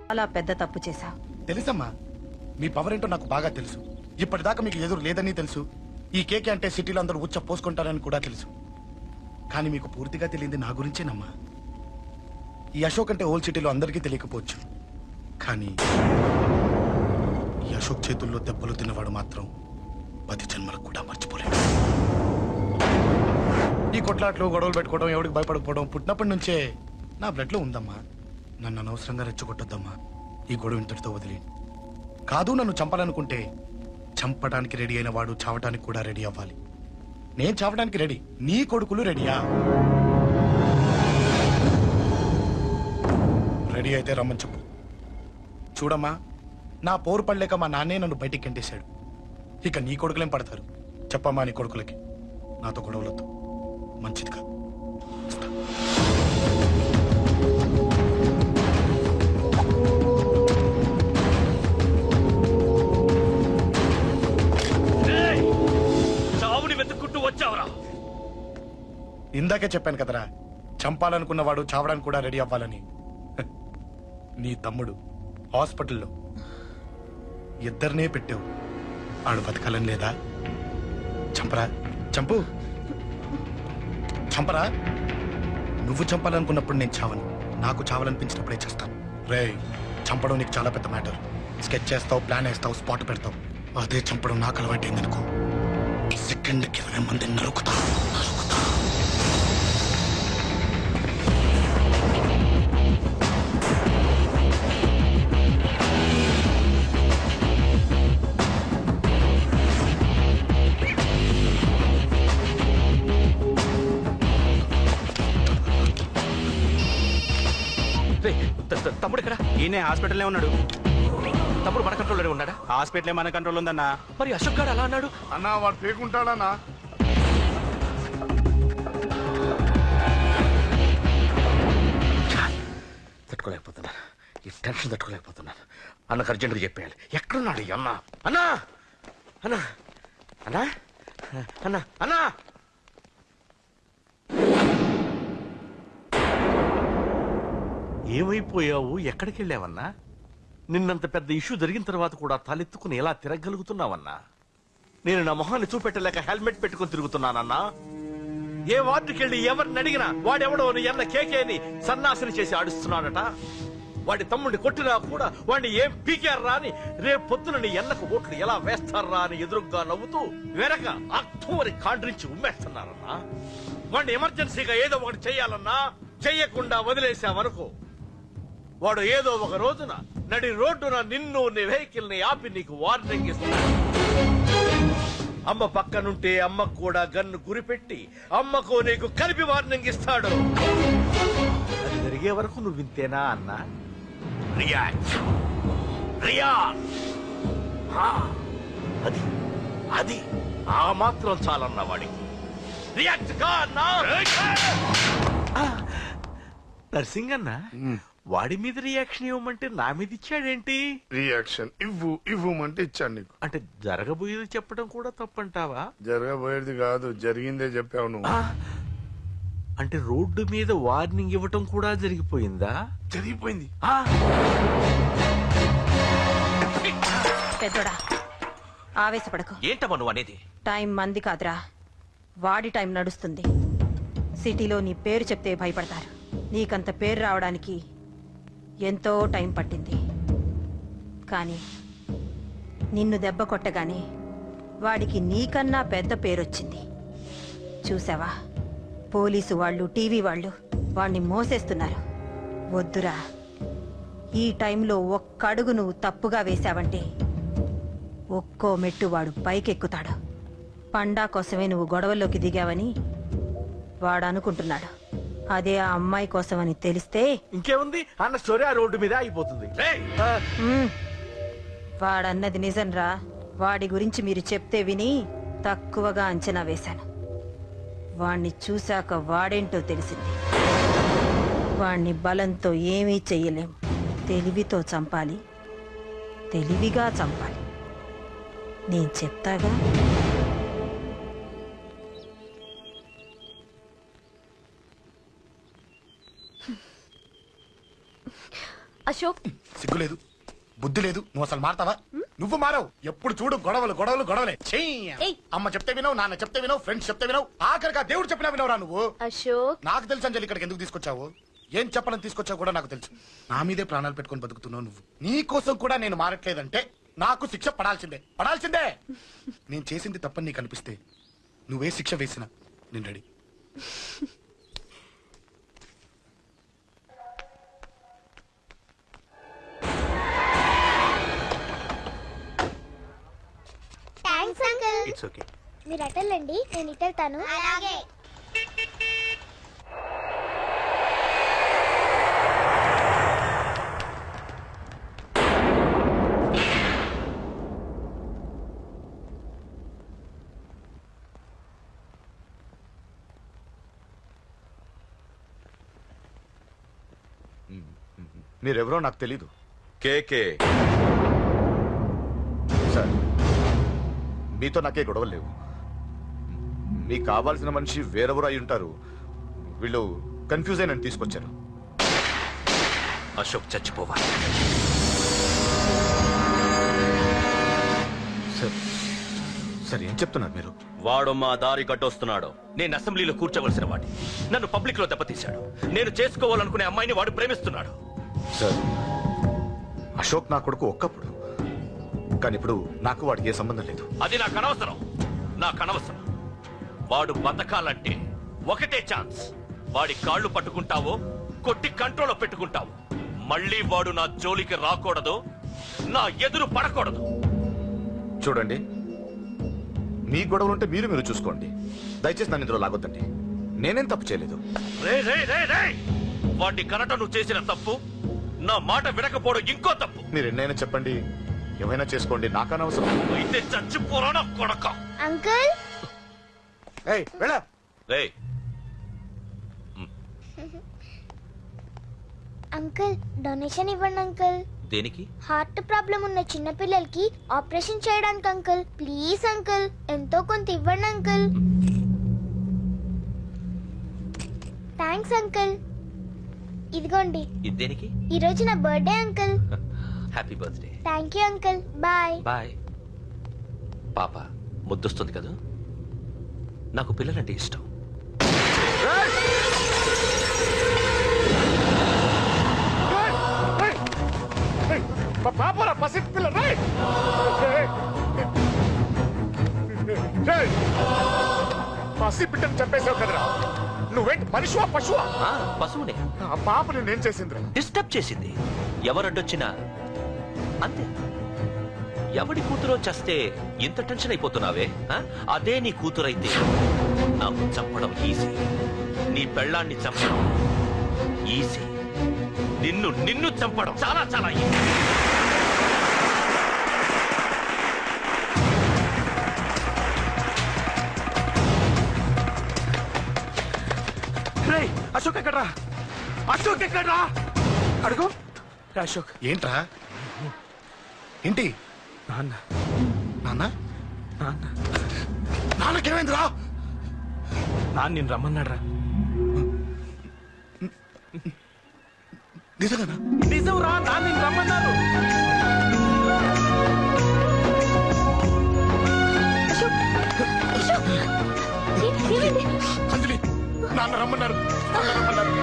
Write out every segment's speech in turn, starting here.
చాలా పెద్ద తప్పు చేశావు. తెలుసమ్మా, మీ పవర్ ఏంటో నాకు బాగా తెలుసు. ఇప్పటిదాకా మీకు ఎదురు లేదని తెలుసు. ఈ కేకే అంటే సిటీలో అందరూ ఉచ్చ పోసుకుంటారని కూడా తెలుసు. కానీ మీకు పూర్తిగా తెలియంది నా గురించేనమ్మా. ఈ అశోక్ అంటే ఓల్డ్ సిటీలో అందరికీ తెలియకపోవచ్చు, కానీ ఈ అశోక్ చేతుల్లో దెబ్బలు తిన్నవాడు మాత్రం 10 జన్మలకు కూడా మర్చిపోలేడు. ఈ కొట్లాట్లు గొడవలు పెట్టుకోవడం, ఎవరికి భయపడకపోవడం పుట్టినప్పటి నుంచే నా బ్లడ్లో ఉందమ్మా. నన్ను అనవసరంగా రెచ్చగొట్టొద్దమ్మా. ఈ గొడవ ఇంతటితో వదిలి కాదు, నన్ను చంపాలనుకుంటే చంపడానికి రెడీ అయిన వాడు చావటానికి కూడా రెడీ అవ్వాలి. నేను చావడానికి రెడీ, నీ కొడుకులు రెడీయా? రెడీ అయితే రమ్మని చెప్పు. చూడమ్మా, నా పోరు పడలేక మా నాన్నే నన్ను బయటికి గెంటేశాడు. ఇక నీ కొడుకులేం పడతారు? చెప్పమ్మా నీ కొడుకులకి నాతో గొడవలొద్దు, మంచిది కాదు. ఇందాకే చెప్పాను కదరా, చంపాలనుకున్నవాడు చావడానికి కూడా రెడీ అవ్వాలని. నీ తమ్ముడు హాస్పిటల్లో ఇద్దరినే పెట్టావు, ఆడు బతకాలని లేదా? చంపరా, చంపు, చంపరా. నువ్వు చంపాలనుకున్నప్పుడు నేను చావను, నాకు చావాలనిపించినప్పుడే చేస్తాను. రే, చంపడం నీకు చాలా పెద్ద మ్యాటర్. స్కెచ్ చేస్తావు, ప్లాన్ వేస్తావు, స్పాట్ పెడతావు. అదే చంపడం నాకు అలవాటైందనుకో, సెకండ్కి 20 మందిని నరుకుతా. తమ్ముడు ఇక్కడ? ఈయనే హాస్పిటల్లో ఉన్నాడు. తమ్ముడు మన కంట్రోల్లోనే ఉన్నాడా? హాస్పిటలే మన కంట్రోల్ ఉందన్నా. మరి అశోక్ గారు అలా అన్నాడు అన్నా. వాడు పేకుంటాడన్నా. తట్టుకోలేకపోతున్నాను, ఈ టెన్షన్ తట్టుకోలేకపోతున్నాను. అన్నకు అర్జెంట్గా చెప్పేయాలి. ఎక్కడున్నాడు ఈ అన్న? అన్నా, అన్నా, అన్నా, అన్నా, అన్నా. ఏమైపోయావు? ఎక్కడికి వెళ్ళావన్నా? నిన్నంత పెద్ద ఇష్యూ జరిగిన తర్వాత కూడా తలెత్తుకుని ఎలా తిరగలుగుతున్నావన్నా? నేను నా మొహాన్ని చూపెట్టలేక హెల్మెట్ పెట్టుకుని తిరుగుతున్నానన్నా. ఏ వార్డుకి వెళ్ళి ఎవరిని అడిగినా వాడెవడో నీ అన్న కేకేని సన్నాసిని చేసి ఆడిస్తున్నాడట. వాడి తమ్ముడిని కొట్టినా కూడా వాడిని ఏం పీకారా అని రేపు పొద్దున నీ ఎన్నకు ఓట్లు ఎలా వేస్తారా అని ఎదురుగ్గా నవ్వుతూ వెనక అక్టోబరి కాండ్రించి ఉమ్మేస్తున్నారన్నా. వాడిని ఎమర్జెన్సీగా ఏదో ఒకటి చెయ్యాలన్నా, చెయ్యకుండా వదిలేసావనుకో, వాడు ఏదో ఒక రోజున నడి రోడ్డున నిన్ను నీ వెహికల్ ని ఆపి నీకు వార్నింగ్ ఇస్తాడు. అమ్మ పక్కనుంటే అమ్మకు కూడా గన్ను గురిపెట్టి అమ్మకు నీకు కలిపి వార్నింగ్ ఇస్తాడు. అది జరిగే వరకు నువ్వు వింతేనా అన్నా? రియాక్ట్, అది అది ఆ మాత్రం చాలన్నా వాడికి. రియాక్ట్ కా అన్నా. నర్సింగ్ అన్నా, వాడి మీద రియాక్షన్ ఇవ్వమంటే నా మీద ఇచ్చాడేంటి? రియాక్షన్ ఇవ్వమంటే ఇచ్చాను నీకు. అంటే జరగబోయేది చెప్పడం కూడా తప్పంటావా? జరగబోయేది కాదు, జరిగిందే చెప్పావు నువ్వు. అంటే రోడ్డు మీద వార్నింగ్ ఇవ్వటం కూడా జరిగిపోయిందా? జరిగిపోయింది. పెద్దోడా, ఆవేశపడకు. ఏంటమ్మా నువ్వు అనేది? టైం మంది కాదురా, వాడి టైం నడుస్తుంది. సిటీలో నీ పేరు చెప్తే భయపడతారు. నీకంత పేరు రావడానికి ఎంతో టైం పట్టింది. కానీ నిన్ను దెబ్బ కొట్టగానే వాడికి నీకన్నా పెద్ద పేరొచ్చింది. చూసావా, పోలీసు వాళ్ళు, టీవీ వాళ్ళు వాణ్ణి మోసేస్తున్నారు. వద్దురా, ఈ టైంలో ఒక్క అడుగు నువ్వు తప్పుగా వేశావంటే ఒక్కో మెట్టు వాడు పైకెక్కుతాడు. పండా కోసమే నువ్వు గొడవల్లోకి దిగావని వాడు అనుకుంటున్నాడు. అదే ఆ అమ్మాయి కోసమని తెలిస్తే ఇంకేముంది, అన్న స్టోరీ ఆ రోడ్డు మీద అయిపోతుంది. వాడన్నది నిజంరా. వాడి గురించి మీరు చెప్తే విని తక్కువగా అంచనా వేశాను. వాణ్ణి చూశాక వాడేంటో తెలిసింది. వాణ్ణి బలంతో ఏమీ చెయ్యలేం. తెలివితో చంపాలి, తెలివిగా చంపాలి. నేను చెప్తాగా. అశోక్ సిగ్గు లేదు, బుద్ధి లేదు, నువ్వు అసలు మారతావా? నువ్వు మారవు. ఎప్పుడు చూడు గొడవలు గొడవలు గొడవలే. ఏయ్. అమ్మ చెప్తే వినవు, నాన్న చెప్తే వినవు, ఫ్రెండ్స్ చెప్తే వినవు, ఆఖరిగా దేవుడు చెప్పినా వినవురా నువ్వు. అశోక్ నాకు తెలుసు అంజలి ఇక్కడికి ఎందుకు తీసుకొచ్చావు, ఏం చెప్పాలని తీసుకొచ్చావు కూడా నాకు తెలుసు. నా మీదే ప్రాణాలు పెట్టుకొని బతుకుతున్నావు నువ్వు. నీ కోసం కూడా నేను మారట్లేదంటే నాకు శిక్ష పడాల్సిందే, పడాల్సిందే. నేను చేసింది తప్పని నీకు అనిపిస్తే నువ్వే శిక్ష వేసినా నేను ready. Thanks uncle. It's okay. మీరు అటెళ్ళండి, నేను ఇటెళ్తాను. అలాగే. మీరెవరో నాకు తెలీదు. కేకే సార్, మీతో నాకే గొడవలు లేవు. మీకు కావాల్సిన మనిషి వేరెవరో అయి ఉంటారు. వీళ్ళు కన్ఫ్యూజ్ అయినని తీసుకొచ్చారు. అశోక్ చచ్చిపోవాలి. సార్ సార్ ఏం చెప్తున్నారు మీరు? వాడు మా దారి కట్టొస్తున్నాడు. నేను అసెంబ్లీలో కూర్చోవలసిన వాడి నన్ను పబ్లిక్ లో దెబ్బతీశాడు. నేను చేసుకోవాలనుకునే అమ్మాయిని వాడు ప్రేమిస్తున్నాడు. సార్, అశోక్ నా కొడుకు ఒక్కప్పుడు, కానీ ఇప్పుడు నాకు వాడికి ఏ సంబంధం లేదు. అది నాకు అనవసరం, నాకు అనవసరం. వాడు బతకాలంటే ఒకటే ఛాన్స్. వాడి కాళ్ళు పట్టుకుంటావో కొట్టి కంట్రోల్లో పెట్టుకుంటావు. మళ్ళీ వాడు నా జోలికి రాకూడదు, నా ఎదురు పడకూడదు. చూడండి, మీ గొడవలుంటే మీరు చూసుకోండి. దయచేసి నన్ను ఇందులో లాగొద్దండి. నేనేం తప్పు చేయలేదు. రే రే రే రే వాడిని కనట నువ్వు చేసిన తప్పు, నా మాట వినకపోవడం ఇంకో తప్పు. మీరు ఎన్నైనా చెప్పండి, ఏమైనా చేసుకోండి, నాకనవసరం. అయితే చచ్చిపోరా నా కొడక. అంకుల్ రేయ్, అంకుల్ డొనేషన్ ఇవ్వండి అంకుల్. దేనికి? హార్ట్ ప్రాబ్లం ఉన్న చిన్న పిల్లలకి ఆపరేషన్ చేయడానికి అంకుల్. ప్లీజ్ అంకుల్, ఎంతో కొంత ఇవ్వండి అంకుల్. Thanks uncle. ఇదిగోండి, ఇది దేనికి? ఈ రోజు నా birthday uncle. Happy birthday. Thank you uncle. Bye. Bye. పాప ముద్దొస్తుంది కదా, నాకు పిల్లలంటే ఇష్టం. పాపరా పసి పిల్ల, పసి బిడ్డను చంపేసావు కదరా. నువ్వేంటి మనిషివా పశువా? పశువునే. ఆ పాప నేనేం చేసిందిరా? డిస్టర్బ్ చేసింది. ఎవరడ్డొచ్చినా అంతే. ఎవడి కూతురో చేస్తే ఇంత టెన్షన్ అయిపోతున్నావే? అదే నీ కూతురైతే నాకు చంపడం ఈజీ. నీ పెళ్ళాన్ని చంపడం ఈజీ. నిన్ను చంపడం చాలా చాలా ఈజీ. అశోక్ ఎక్కడ్రా? అశోక్ ఎక్కడ్రా? అడుగు అశోక్. ఏంట్రా ఏంటి? నాన్న నాన్న నాన్న నాన్నకేమైందిరా? నాన్న నేను రమ్మన్నాడ్రా. నిజంగానా? నిజం రా, నాన్న నేను రమ్మన్నాను. అంజలి, నాన్న రమ్మన్నారు, నాన్న రమ్మన్నారు.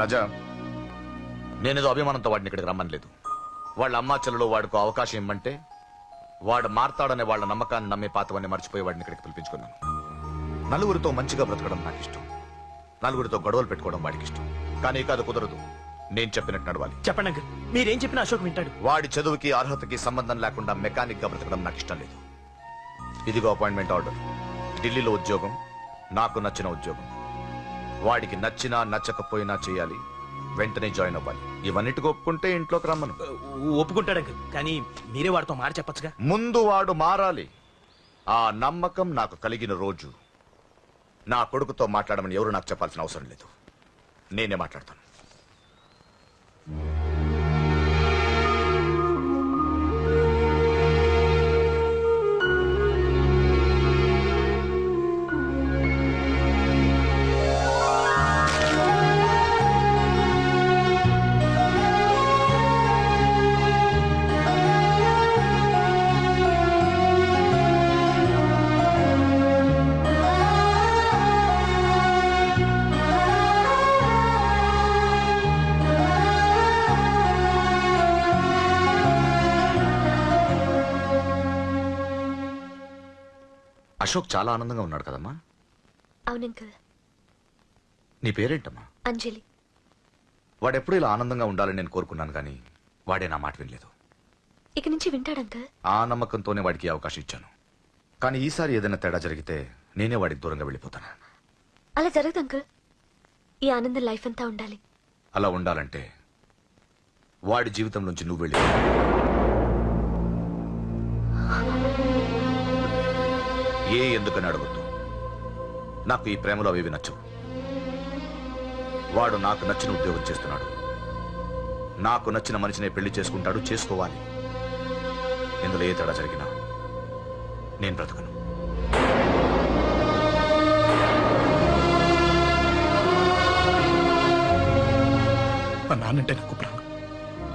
రాజా, నేనేదో అభిమానంతో వాడిని ఇక్కడికి రమ్మనలేదు. వాళ్ళ అమ్మా చెల్లెలు వాడికి అవకాశం ఇమ్మంటే వాడు మారతాడనే వాళ్ళ నమ్మకాన్ని నమ్మే పాతవన్నీ మర్చిపోయి వాడిని ఇక్కడికి పిలిపించుకున్నాను. నలుగురితో మంచిగా బ్రతకడం నాకు ఇష్టం, నలుగురితో గొడవలు పెట్టుకోవడం వాడికి ఇష్టం. కానీ కాదు, కుదరదు. నేను చెప్పినట్టు నడవాలి. చెప్పండి అంకుల్, మీరేం చెప్పినా అశోక్ వింటాడు. వాడి చదువుకి అర్హతకి సంబంధం లేకుండా మెకానిక్ గా బ్రతకడం నాకు ఇష్టం లేదు. ఇదిగో అపాయింట్మెంట్ ఆర్డర్. ఢిల్లీలో ఉద్యోగం, నాకు నచ్చిన ఉద్యోగం. వాడికి నచ్చినా నచ్చకపోయినా చేయాలి, వెంటనే జాయిన్ అవ్వాలి. ఇవన్నిటికి ఒప్పుకుంటే ఇంట్లోకి రమ్మను. ఒప్పుకుంటాడు అంకుల్, కానీ మీరే వాడితో మాట చెప్పచ్చుగా. ముందు వాడు మారాలి. ఆ నమ్మకం నాకు కలిగిన రోజు నా కొడుకుతో మాట్లాడమని ఎవరు నాకు చెప్పాల్సిన అవసరం లేదు. నేనే మాట్లాడతాను. అశోక్ చాలా ఆనందంగా ఉన్నాడు కదమ్మా. అవునంకల్. నీ పేరేంటమ్మా? అంజలి. వాడెప్పుడు ఇలా ఆనందంగా ఉండాలని నేను కోరుకున్నాను, కానీ వాడే నా మాట వినలేదు. ఇక నుంచి వింటాడంకల్. ఆ నమ్మకంతోనే వాడికి ఈ అవకాశం ఇచ్చాను. కానీ ఈసారి ఏదైనా తేడా జరిగితే నేనే వాడికి దూరంగా వెళ్ళిపోతాను. అలా జరగదు అంకల్. ఈ ఆనందం లైఫ్ అంతా ఉండాలి. అలా ఉండాలంటే వాడి జీవితం నుంచి నువ్వు వెళ్ళి ఎందుకని అడగొద్దు. నాకు ఈ ప్రేమలో అవేవి నచ్చవు. వాడు నాకు నచ్చిన ఉద్యోగం చేస్తున్నాడు. నాకు నచ్చిన మనిషినే పెళ్లి చేసుకుంటాడు, చేసుకోవాలి. ఇందులో ఏ తేడా జరిగినా నేను బ్రతకను. మా నాన్నంటే నాకు ప్రాణం.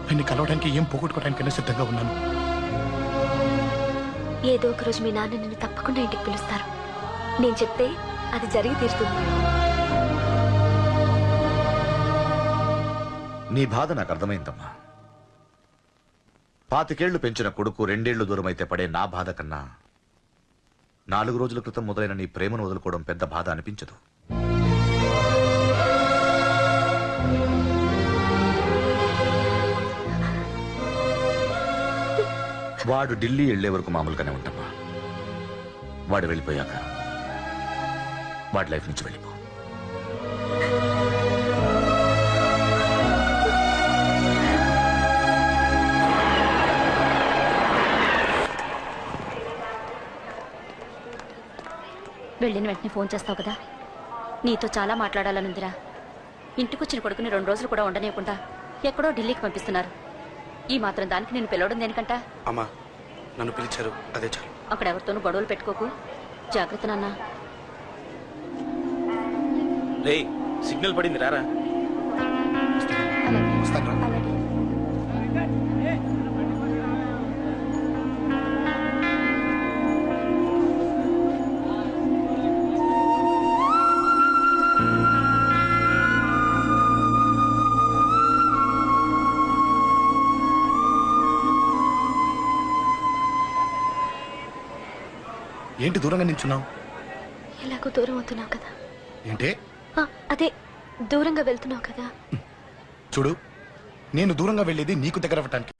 ఆయన్ని కలవడానికి ఏం పోగొట్టుకోవడానికైనా సిద్ధంగా ఉన్నాను. ఏదో ఒక రోజు మీ నాన్న నిన్ను తప్పకుండా ఇంటికి పిలుస్తారు. నేను చెప్తే అది జరిగి తీరుతుంది. నీ బాధ నాకు అర్థమైందమ్మా. 25 పెంచిన కొడుకు 2 ఏళ్లు దూరం అయితే పడే నా బాధ కన్నా 4 రోజుల క్రితం మొదలైన నీ ప్రేమను వదులుకోవడం పెద్ద బాధ అనిపించదు. వాడు ఢిల్లీ వెళ్లే వరకు మామూలుగానే ఉంటామా. వాడు వెళ్ళిపోయాక వాడి లైఫ్ నుంచి వెళ్ళిపో. వెళ్ళిన వెంటనే ఫోన్ చేస్తావు కదా. నీతో చాలా మాట్లాడాలనుందిరా. ఇంటికొచ్చిన కొడుకుని 2 రోజులు కూడా ఉండనివ్వకుండా ఎక్కడో ఢిల్లీకి పంపిస్తున్నారు. ఈ మాత్రం దానికి నేను పిలవడం దేనికంట? అమ్మా, నన్ను పిలిచారు, అదే చాలు. అక్కడ ఎవరితోనూ గొడవలు పెట్టుకోకు. జాగ్రత్త నాన్న. రే, సిగ్నల్ పడింది, రారా. వస్తాను. ఏంటి దూరంగా నించున్నావు? ఎలాగో దూరం అవుతున్నావు కదా. ఏంటే? అదే దూరంగా వెళ్తున్నావు కదా. చూడు, నేను దూరంగా వెళ్ళేది నీకు దగ్గర అవ్వటానికి,